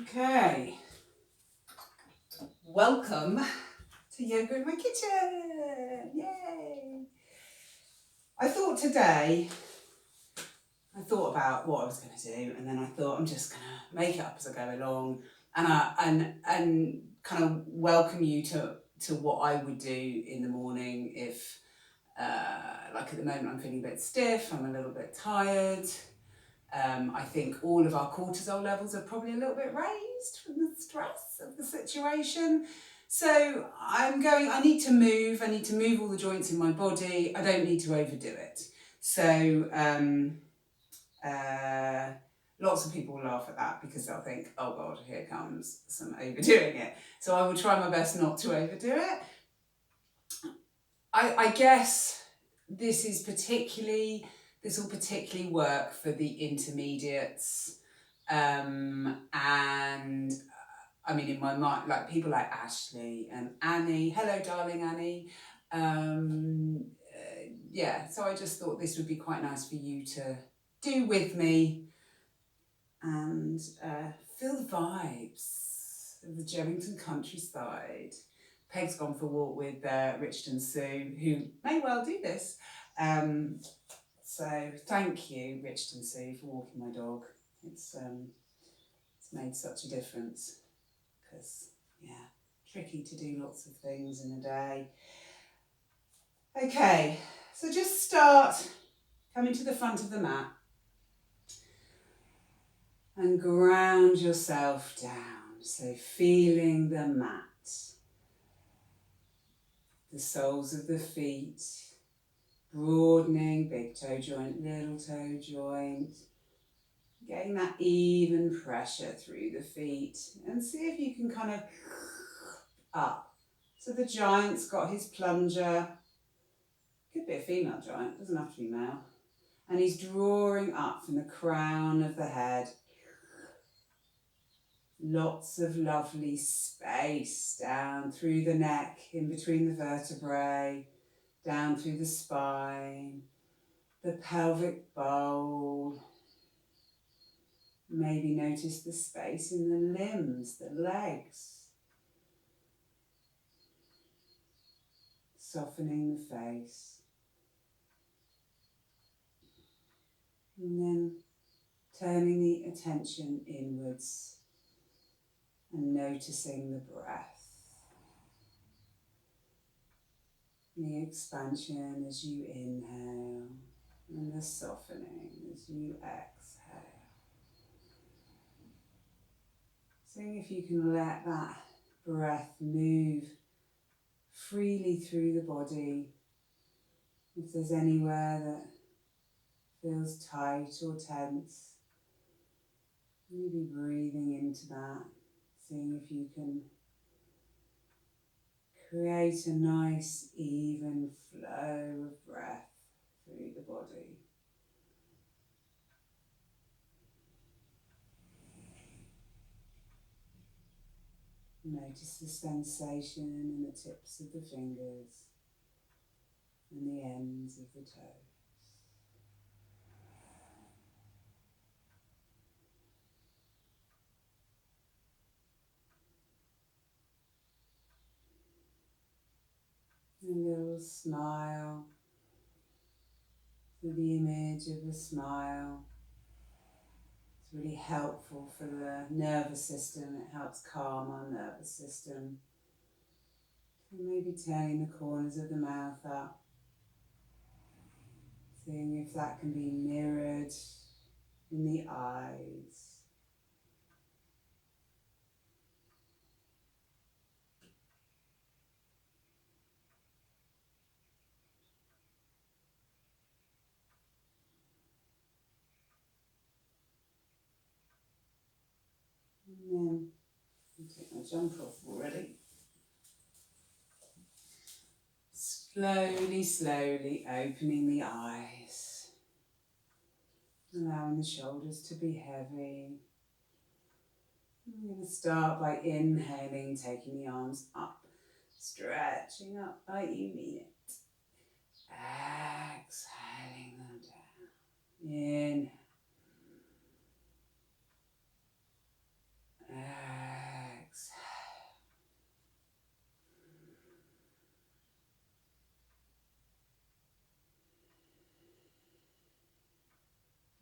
Okay, welcome to Yoga in My Kitchen, yay! I thought about what I was going to do, and then I thought I'm just going to make it up as I go along, and kind of welcome you to what I would do in the morning if, like at the moment I'm feeling a bit stiff, I'm a little bit tired. I think all of our cortisol levels are probably a little bit raised from the stress of the situation. So I need to move all the joints in my body. I don't need to overdo it. So lots of people will laugh at that because they'll think, oh God, here comes some overdoing it. So I will try my best not to overdo it. I guess this will particularly work for the intermediates, and I mean, in my mind, like people like Ashley and Annie. Hello, darling Annie. Yeah, so I just thought this would be quite nice for you to do with me and feel the vibes of the Gerrington countryside. Peg's gone for a walk with Richard and Sue, who may well do this. So thank you, Richard and Sue, for walking my dog. It's made such a difference because, yeah, tricky to do lots of things in a day. Okay, so just start coming to the front of the mat and ground yourself down. So feeling the mat. The soles of the feet, broadening, big toe joint, little toe joint, getting that even pressure through the feet, and see if you can kind of up. So the giant's got his plunger, could be a female giant, doesn't have to be male, and he's drawing up from the crown of the head. Lots of lovely space down through the neck, in between the vertebrae, down through the spine, the pelvic bowl. Maybe notice the space in the limbs, the legs. Softening the face. And then turning the attention inwards and noticing the breath. The expansion as you inhale and the softening as you exhale. Seeing if you can let that breath move freely through the body. If there's anywhere that feels tight or tense, maybe breathing into that, seeing if you can create a nice even flow of breath through the body. Notice the sensation in the tips of the fingers and the ends of the toes. A little smile, so the image of a smile. It's really helpful for the nervous system. It helps calm our nervous system. So maybe turning the corners of the mouth up, seeing if that can be mirrored in the eyes. And then I'll take my jumper off already. Slowly opening the eyes, allowing the shoulders to be heavy. I'm going to start by inhaling, taking the arms up, stretching up like you mean it. Exhaling them down. Inhale.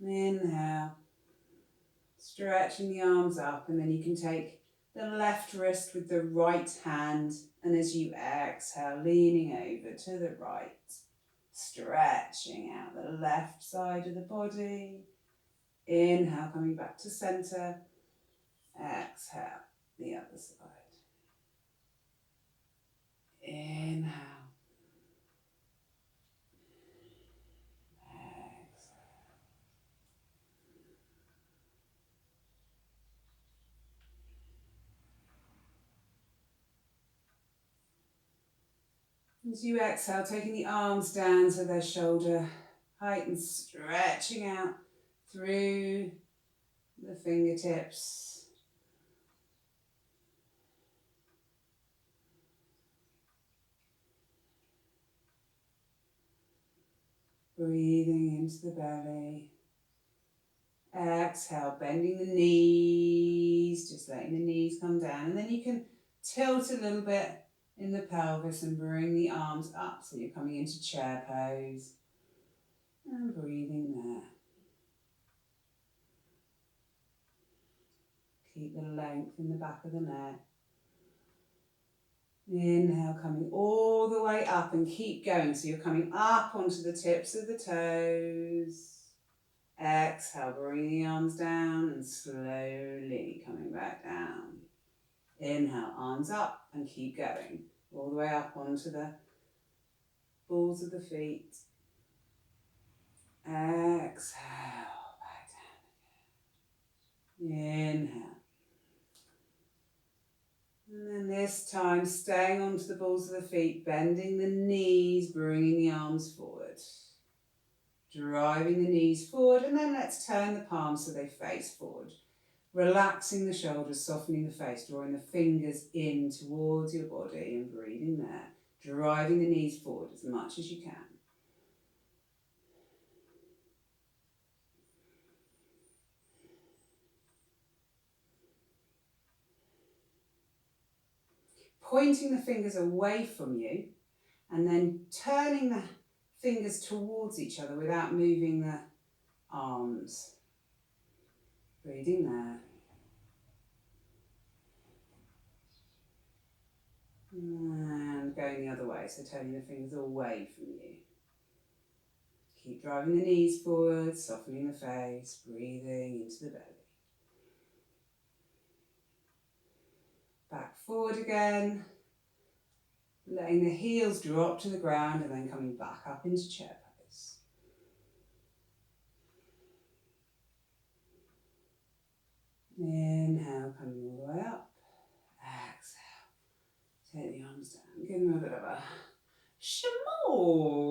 Inhale, stretching the arms up, and then you can take the left wrist with the right hand, and as you exhale, leaning over to the right, stretching out the left side of the body. Inhale, coming back to center. Exhale, the other side. Inhale. As you exhale, taking the arms down to their shoulder height and stretching out through the fingertips. Breathing into the belly. Exhale, bending the knees, just letting the knees come down. And then you can tilt a little bit in the pelvis and bring the arms up so you're coming into chair pose. And breathing there. Keep the length in the back of the neck. Inhale, coming all the way up and keep going. So you're coming up onto the tips of the toes. Exhale, bring the arms down and slowly coming back down. Inhale, arms up and keep going. All the way up onto the balls of the feet. Exhale, back down again. Inhale. And then this time, staying onto the balls of the feet, bending the knees, bringing the arms forward. Driving the knees forward, and then let's turn the palms so they face forward. Relaxing the shoulders, softening the face, drawing the fingers in towards your body and breathing there. Driving the knees forward as much as you can. Pointing the fingers away from you and then turning the fingers towards each other without moving the arms. Breathing there. And going the other way, so turning the fingers away from you. Keep driving the knees forward, softening the face, breathing into the belly. Back forward again, letting the heels drop to the ground and then coming back up into chair pose. Inhale, coming all the way up. Exhale, take the arms down, give them a bit of a shmoo.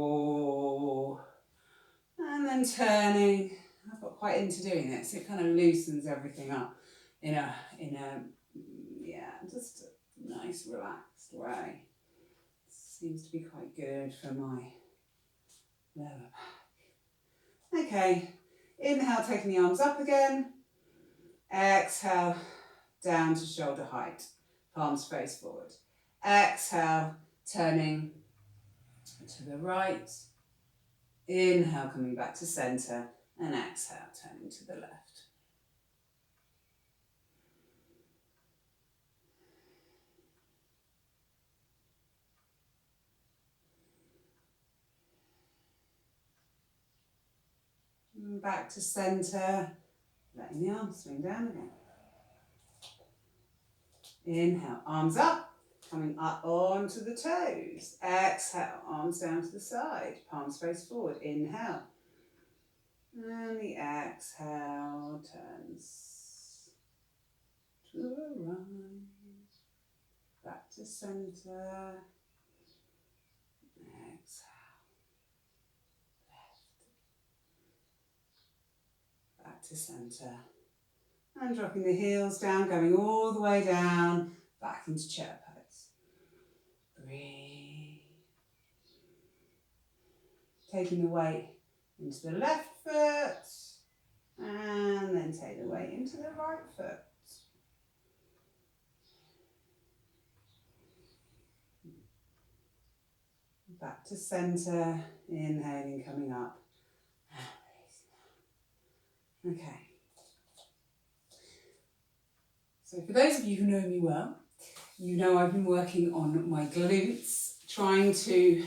And then turning. I've got quite into doing this. It kind of loosens everything up in a just a nice relaxed way. Seems to be quite good for my lower back. Okay, inhale, taking the arms up again. Exhale, down to shoulder height. Palms face forward. Exhale, turning to the right. Inhale, coming back to center. And exhale, turning to the left. Back to center, letting the arms swing down again. Inhale, arms up, coming up onto the toes. Exhale, arms down to the side, palms face forward. Inhale. And the exhale turns to the right, back to center. Exhale, left, back to center. And dropping the heels down, going all the way down, back into chair pose. Breathe. Taking the weight into the left foot, and then take the weight into the right foot. Back to center, inhaling, coming up. Okay. So for those of you who know me well, you know I've been working on my glutes, trying to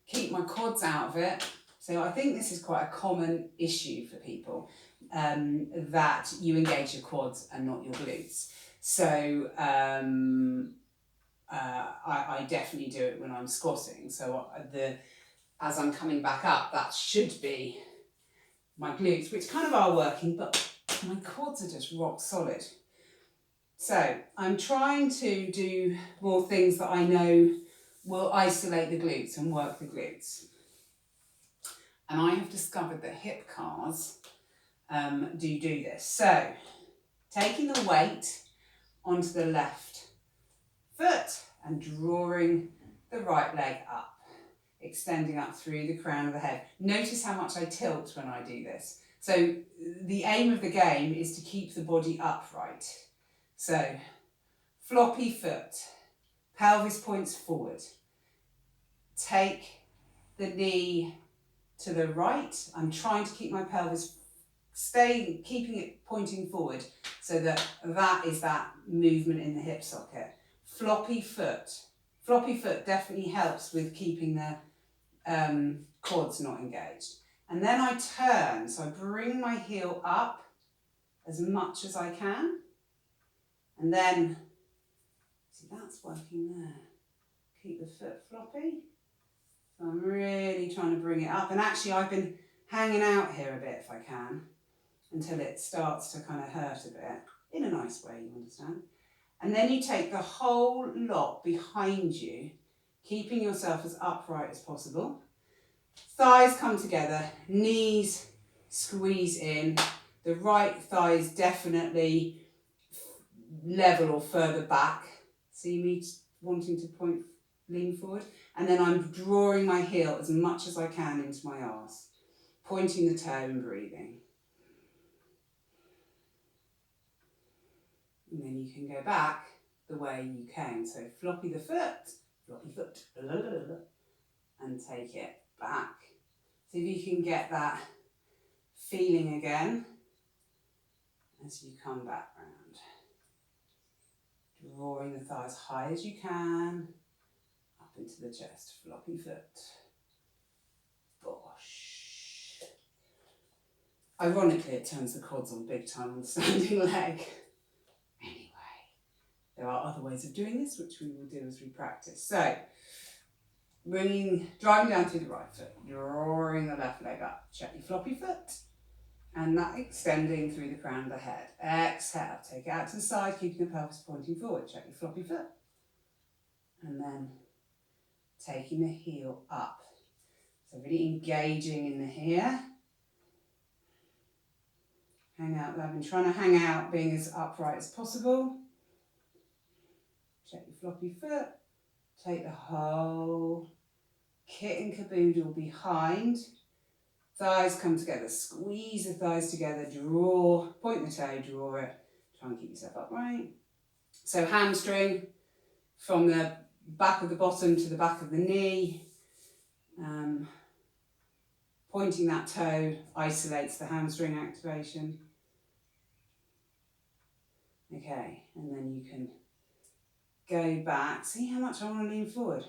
keep my quads out of it. So I think this is quite a common issue for people, that you engage your quads and not your glutes. So I definitely do it when I'm squatting. So as I'm coming back up, that should be my glutes, which kind of are working, but my quads are just rock solid. So I'm trying to do more things that I know will isolate the glutes and work the glutes. And I have discovered that hip cars do this. So taking the weight onto the left foot and drawing the right leg up, extending up through the crown of the head. Notice how much I tilt when I do this. So the aim of the game is to keep the body upright. So floppy foot, pelvis points forward. Take the knee to the right. I'm trying to keep my pelvis keeping it pointing forward so that is that movement in the hip socket. Floppy foot. Floppy foot definitely helps with keeping the quads not engaged. And then I turn, so I bring my heel up as much as I can. And then, see, that's working there. Keep the foot floppy. So I'm really trying to bring it up. And actually I've been hanging out here a bit if I can, until it starts to kind of hurt a bit. In a nice way, you understand? And then you take the whole lot behind you, keeping yourself as upright as possible. Thighs come together, knees squeeze in. The right thigh is definitely level or further back. See me wanting to lean forward? And then I'm drawing my heel as much as I can into my arse, pointing the toe and breathing. And then you can go back the way you came. So floppy foot, and take it back. See if you can get that feeling again as you come back round. Drawing the thigh as high as you can, up into the chest, floppy foot. Bosh. Ironically, it turns the quads on big time on the standing leg. Anyway, there are other ways of doing this, which we will do as we practice. So, driving down through the right foot, drawing the left leg up, check your floppy foot, and that extending through the crown of the head. Exhale, take it out to the side, keeping the pelvis pointing forward, check your floppy foot, and then taking the heel up. So really engaging in the here. Hang out there. I've been trying to hang out, being as upright as possible. Check your floppy foot. Take the whole kit and caboodle behind. Thighs come together. Squeeze the thighs together. Draw. Point the toe. Draw it. Try and keep yourself upright. So hamstring from the back of the bottom to the back of the knee. Pointing that toe isolates the hamstring activation. Okay, and then you can go back. See how much I want to lean forward.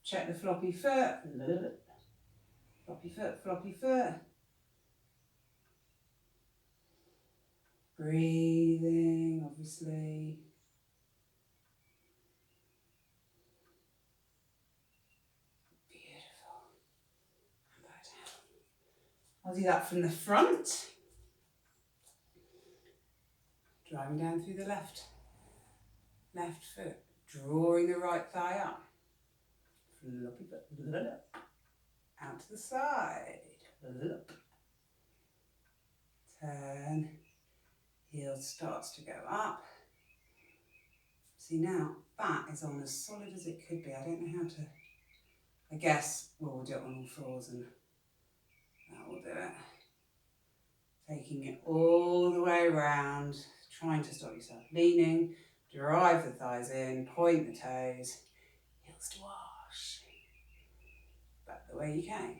Check the floppy foot. Floppy foot, floppy foot. Breathing, obviously. Beautiful. And back down. I'll do that from the front. Driving down through the left foot. Drawing the right thigh up. Floppy foot. Out to the side. Turn. Heel starts to go up. See now, that is on as solid as it could be. I don't know how to, I guess we'll do it on all fours and that will do it. Taking it all the way around, trying to stop yourself leaning, drive the thighs in, point the toes, heels to wash. Back the way you came.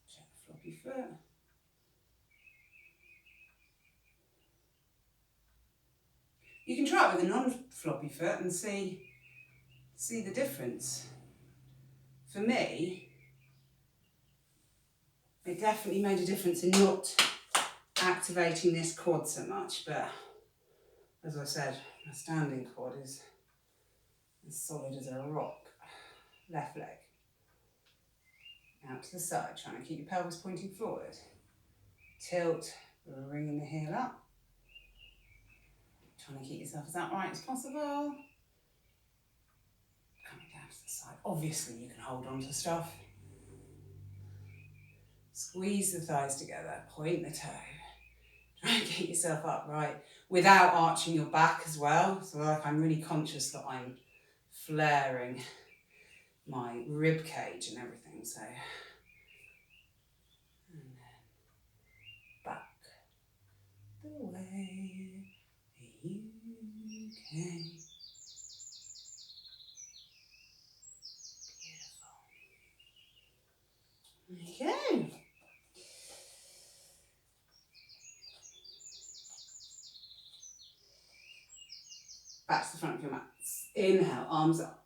Check the floppy foot. the non-floppy foot and see the difference. For me, it definitely made a difference in not activating this quad so much, but as I said, my standing quad is as solid as a rock. Left leg. Out to the side, trying to keep your pelvis pointing forward. Tilt, bringing the heel up. Trying to keep yourself as upright as possible. Coming down to the side. Obviously you can hold on to stuff. Squeeze the thighs together, point the toe. Try and get yourself upright without arching your back as well. So like I'm really conscious that I'm flaring my rib cage and everything. So, and then back the way you came. Beautiful. There you go. Back to the front of your mats. Inhale, arms up.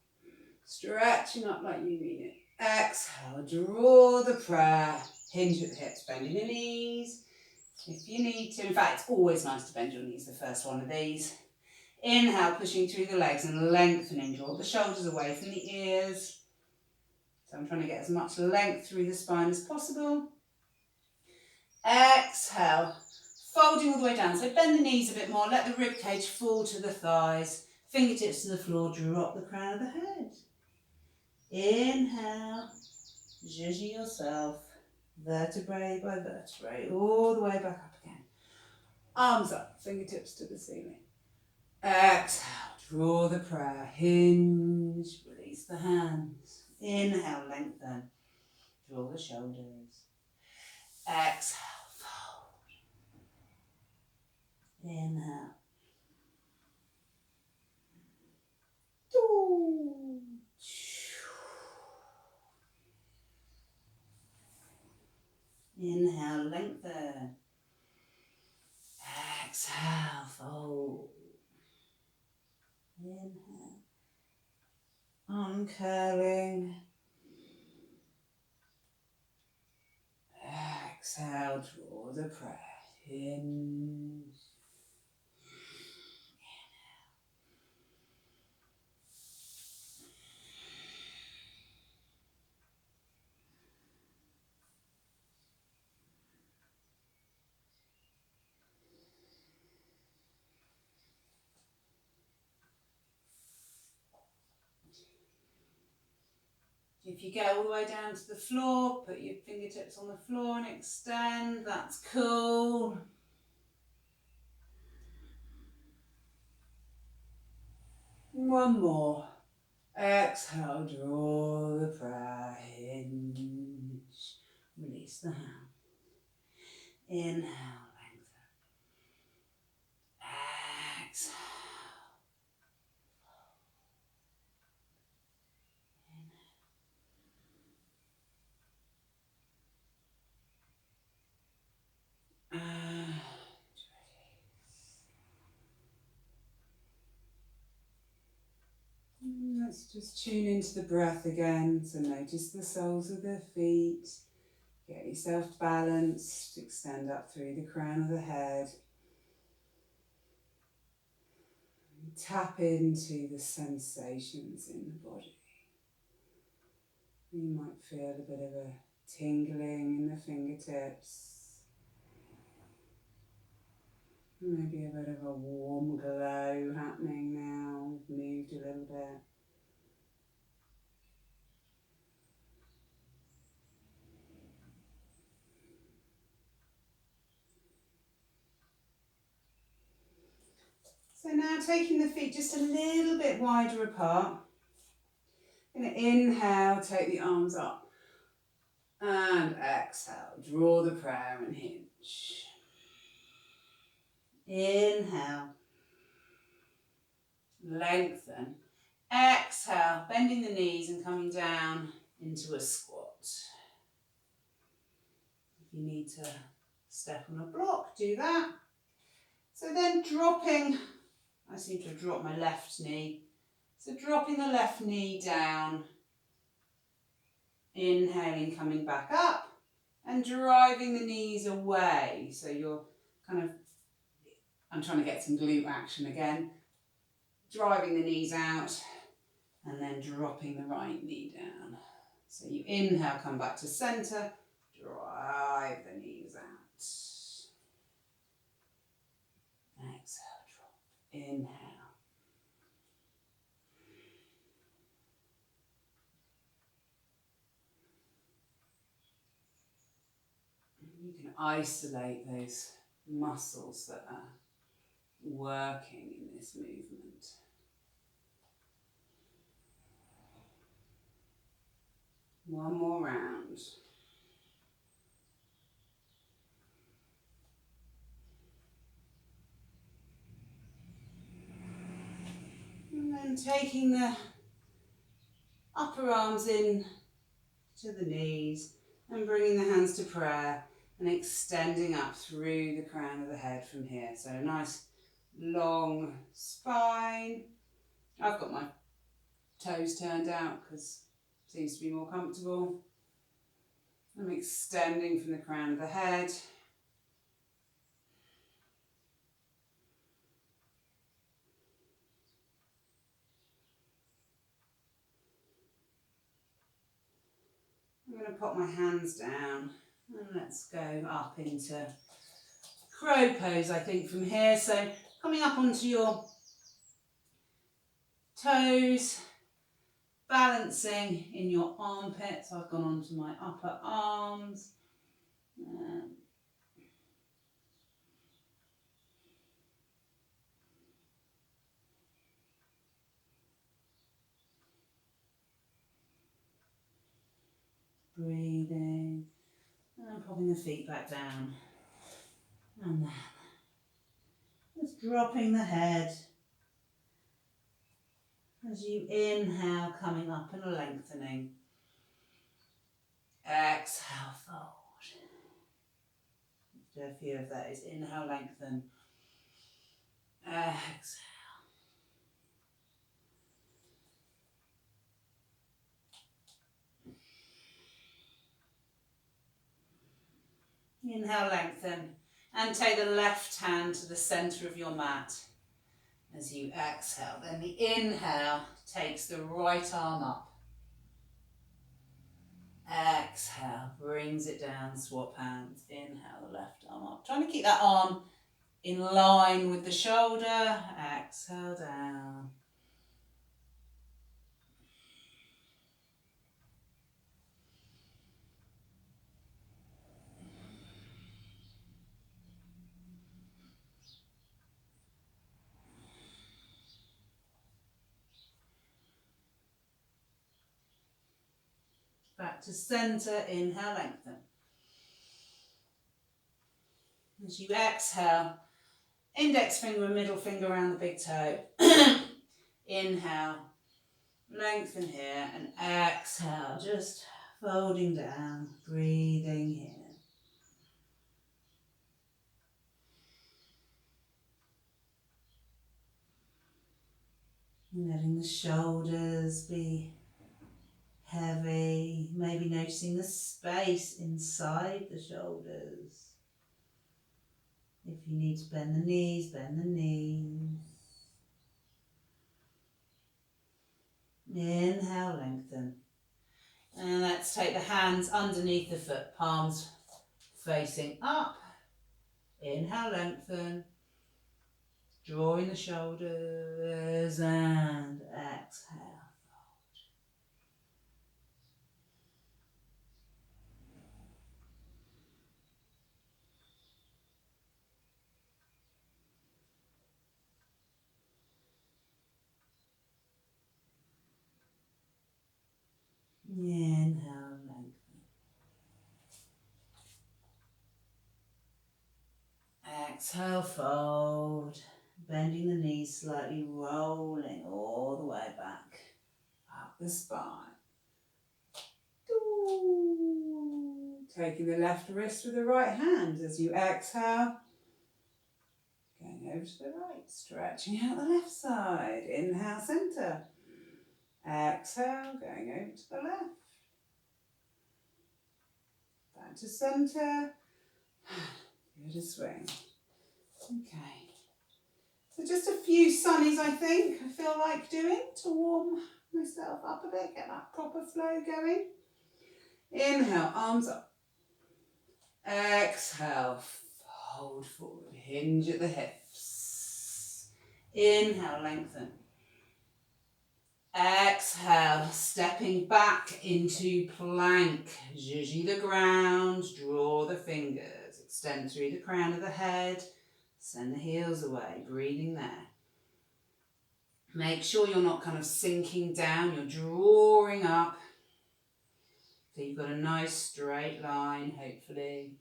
Stretching up like you mean it. Exhale, draw the prayer. Hinge at the hips, bending your knees. If you need to. In fact, it's always nice to bend your knees, the first one of these. Inhale, pushing through the legs and lengthening. Draw the shoulders away from the ears. So I'm trying to get as much length through the spine as possible. Exhale, folding all the way down. So bend the knees a bit more. Let the rib cage fall to the thighs. Fingertips to the floor. Drop the crown of the head. Inhale, zhuzh yourself. Vertebrae by vertebrae. All the way back up again. Arms up. Fingertips to the ceiling. Exhale, draw the prayer. Hinge. Release the hands. Inhale, lengthen. Draw the shoulders. Exhale, fold. Inhale. Inhale, lengthen. Exhale, fold. Inhale. Uncurling. Exhale, draw the prayer. Hinge. If you get all the way down to the floor, put your fingertips on the floor and extend. That's cool. One more. Exhale, draw the prayer. Hinge. Release the hand. Inhale, lengthen. Exhale. Let's just tune into the breath again. So notice the soles of the feet. Get yourself balanced. Extend up through the crown of the head. Tap into the sensations in the body. You might feel a bit of a tingling in the fingertips. Maybe a bit of a warm glow happening now. We've moved a little bit. So now taking the feet just a little bit wider apart. I'm going to inhale, take the arms up. And exhale, draw the prayer and hinge. Inhale. Lengthen. Exhale, bending the knees and coming down into a squat. If you need to step on a block, do that. So then dropping I seem to have dropped my left knee. So dropping the left knee down, inhaling, coming back up, and driving the knees away. So you're kind of, I'm trying to get some glute action again. Driving the knees out, and then dropping the right knee down. So you inhale, come back to centre, drive the knees out. Exhale, drop, inhale. You can isolate those muscles that are working in this movement. One more round. And then taking the upper arms in to the knees and bringing the hands to prayer and extending up through the crown of the head from here. So a nice long spine. I've got my toes turned out because it seems to be more comfortable. I'm extending from the crown of the head. I'm going to pop my hands down and let's go up into crow pose, I think, from here. So coming up onto your toes, balancing in your armpits. I've gone onto my upper arms. Breathing and popping the feet back down. And then just dropping the head as you inhale, coming up and lengthening. Exhale, fold. Do a few of those. Inhale, lengthen. Exhale. Inhale, lengthen. And take the left hand to the centre of your mat as you exhale. Then the inhale takes the right arm up. Exhale, brings it down, swap hands. Inhale, the left arm up. Trying to keep that arm in line with the shoulder. Exhale, down. Back to centre, inhale, lengthen. As you exhale, index finger and middle finger around the big toe. Inhale, lengthen here, and exhale, just folding down, breathing here. Letting the shoulders be heavy, maybe noticing the space inside the shoulders. If you need to bend the knees, bend the knees. Inhale, lengthen. And let's take the hands underneath the foot, palms facing up. Inhale, lengthen. Drawing the shoulders and exhale. Inhale, lengthen. Exhale, fold. Bending the knees slightly, rolling all the way back. Up the spine. Taking the left wrist with the right hand as you exhale. going over to the right, stretching out the left side. Inhale, centre. Exhale, going over to the left. Back to centre. Give it a swing. Okay. So just a few sunnies, I think, I feel like doing to warm myself up a bit, get that proper flow going. Inhale, arms up. Exhale, fold forward, hinge at the hips. Inhale, lengthen. Exhale, stepping back into plank. Zhuzhi the ground, draw the fingers, extend through the crown of the head, send the heels away, breathing there. Make sure you're not kind of sinking down, you're drawing up. So you've got a nice straight line, hopefully.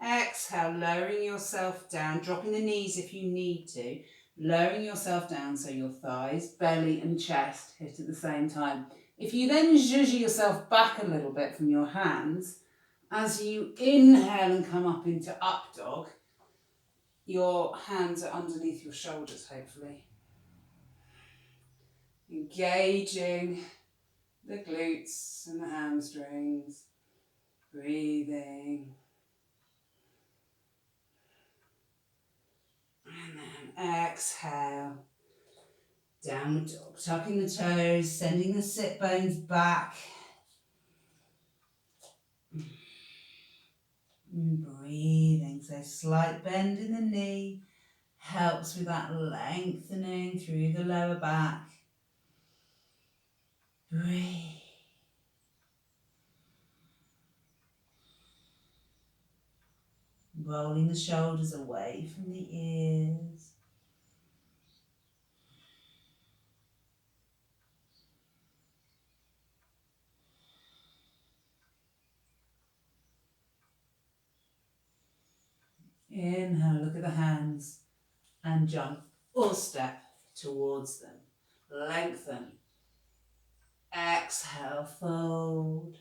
Exhale, lowering yourself down, dropping the knees if you need to, lowering yourself down so your thighs, belly and chest hit at the same time. If you then zhuzh yourself back a little bit from your hands, as you inhale and come up into up dog, your hands are underneath your shoulders, hopefully. Engaging the glutes and the hamstrings, breathing. And then exhale, downward dog, tucking the toes, sending the sit bones back. And breathing, so slight bend in the knee helps with that lengthening through the lower back. Breathe. Rolling the shoulders away from the ears. Inhale, look at the hands and jump or step towards them. Lengthen. Exhale, fold.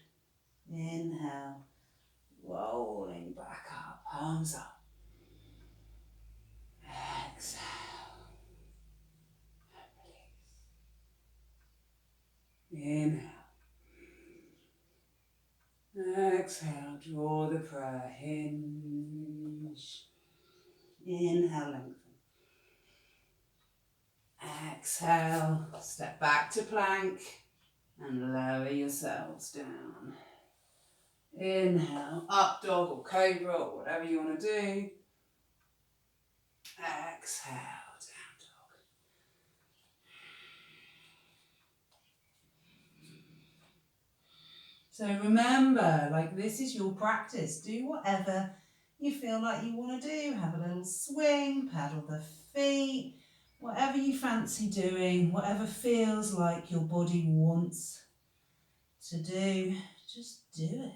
Inhale, rolling back up, arms up. Exhale. Inhale. Exhale, draw the prayer, hinge. Inhale, lengthen. Exhale, step back to plank and lower yourselves down. Inhale, up dog or cobra or whatever you want to do. Exhale, down dog. So remember, like this is your practice. Do whatever you feel like you want to do. Have a little swing, paddle the feet, whatever you fancy doing, whatever feels like your body wants to do, just do it.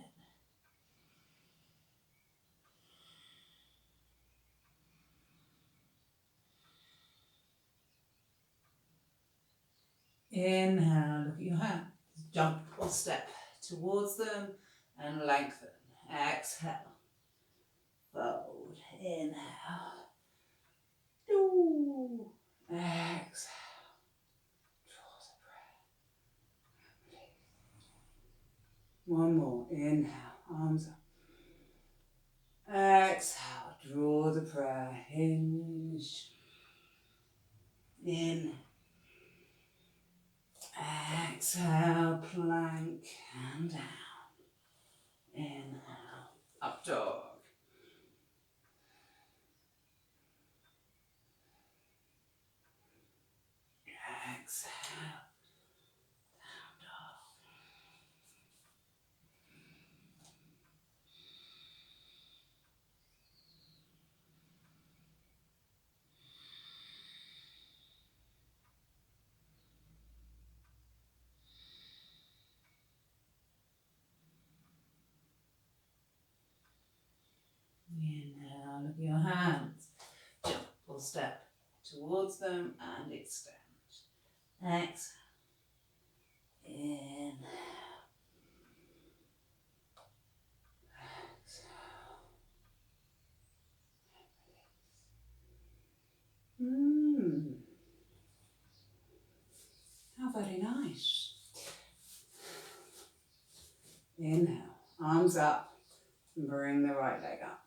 Inhale, look at your hands. Jump or step towards them and lengthen. Exhale. Fold. Inhale. Ooh. Exhale. Draw the breath. One more. Inhale. Arms up. Exhale. Draw the prayer. Hinge. In. Exhale, plank and down. Inhale, up dog. Exhale, down dog. Inhale, look at your hands. Jump or step towards them and extend. Exhale. Inhale. Exhale. Nice. Inhale, arms up, and bring the right leg up.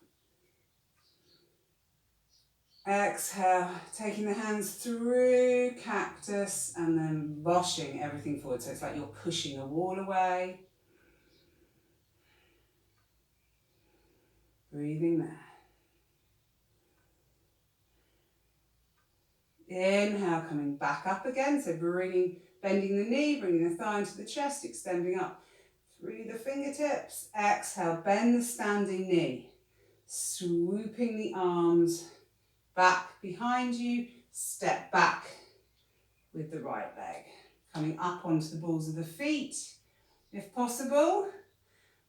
Exhale, taking the hands through cactus and then boshing everything forward. So it's like you're pushing a wall away. Breathing there. Inhale, coming back up again. So bending the knee, bringing the thigh into the chest, extending up through the fingertips. Exhale, bend the standing knee. Swooping the arms back behind you. Step back with the right leg. Coming up onto the balls of the feet, if possible.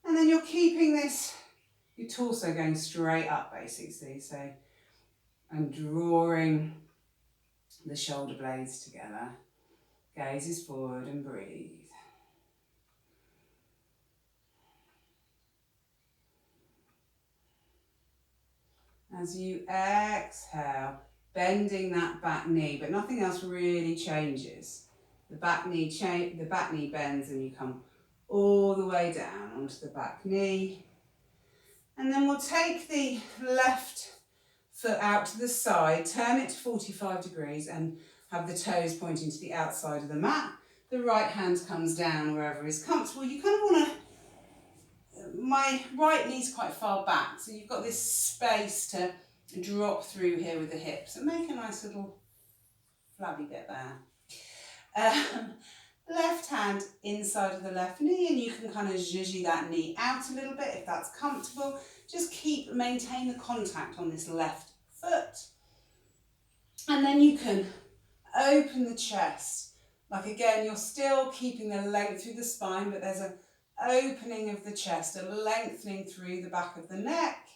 And then you're keeping your torso going straight up, basically. So, and drawing the shoulder blades together. Gazes forward and breathe. As you exhale, bending that back knee, but nothing else really changes. The back knee bends and you come all the way down onto the back knee. And then we'll take the left foot out to the side, turn it to 45 degrees and have the toes pointing to the outside of the mat. The right hand comes down wherever is comfortable. You kind of want to, my right knee's quite far back, so you've got this space to drop through here with the hips and make a nice little flabby bit there. Left hand inside of the left knee, and you can kind of zhuzhy that knee out a little bit if that's comfortable. Just maintain the contact on this left foot. And then you can open the chest. Like again, you're still keeping the length through the spine, but there's an opening of the chest, a lengthening through the back of the neck.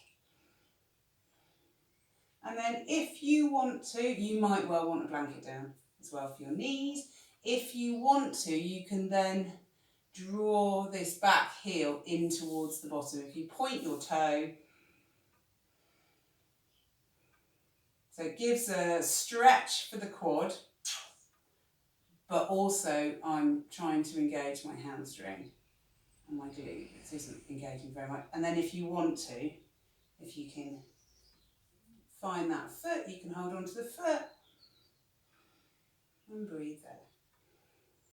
And then if you want to, you might well want a blanket down as well for your knees. If you want to, you can then draw this back heel in towards the bottom. If you point your toe, so it gives a stretch for the quad, but also I'm trying to engage my hamstring and my glute. This isn't engaging very much. And then if you want to, if you can find that foot, you can hold on to the foot and breathe there.